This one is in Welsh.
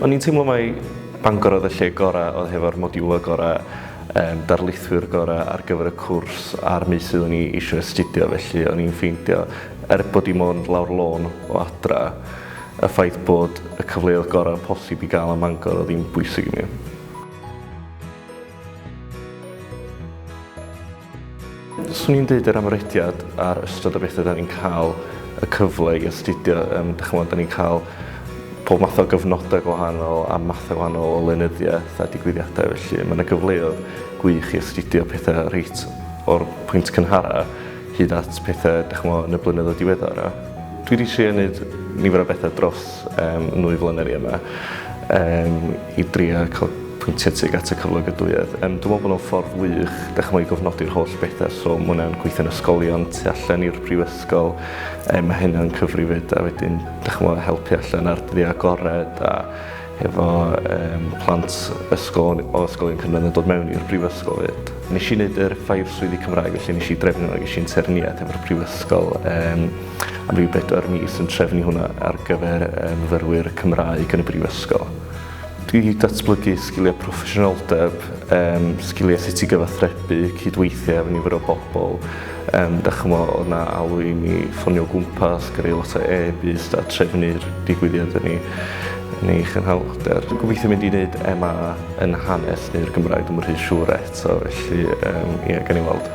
O'n i'n teimlo mai Bangor oedd y lle gorau oedd hefo'r modiwlau gorau, darlithwyr gorau ar gyfer y cwrs a'r meysydd o'n i eisiau astudio, felly o'n i'n ffeindio bod i mond lawr lôn o adra, y ffaith bod y cyfleoedd gorau posib i gael am Bangor oedd hi'n bwysig i mi. Swn i'n dweud yr amrediad ar ystod y bethau da ni'n cael y cyfle i astudio. Da ni'n cael pob math o gyfnodau gwahanol a mathau gwahanol o lenyddiaeth a digwyddiadau, felly mae yna gyfleoedd gwych i astudio pethau reit o'r pwynt cynhara hyd at pethau yn y blynyddoedd diweddar. Dwi wedi trio gwneud nifer o bethau dros 9 flynedd yma i drio cael pwyntiau tuag at y cyflogadwyedd. Dwi'n meddwl bod nhw'n ffordd wych i gofnodi'r holl bethau, so mae hwnna'n gweithio yn ysgolion tu allan i'r Prifysgol. Mae hynna'n cyfrifyd a wedyn helpu allan ar dyddiau agored a efo plant o ysgolion cynradd yn dod mewn i'r Brifysgol. Nes i wneud yr Ffair Swyddi Gymraeg, felly nes i drefnu hwnna, ges i'n Interniaeth efo'r Prifysgol am ryw 4 mis yn trefnu hwnna ar gyfer myfyrwyr Cymraeg yn y Brifysgol. Dwi wedi datblygu sgiliau proffesiynoldeb, sgiliau sut i gyfathrebu, cydweithio efo nifer o bobl. Oedd yna alw i mi ffonio gwmpas, gyrru lot o e-byst a trefnu'r digwyddiad yn ei chynhalder. Dwi'n gobeithio mynd i wneud MA yn hanes neu'r Gymraeg, dwi'n rhy siŵr eto, felly gan i weld.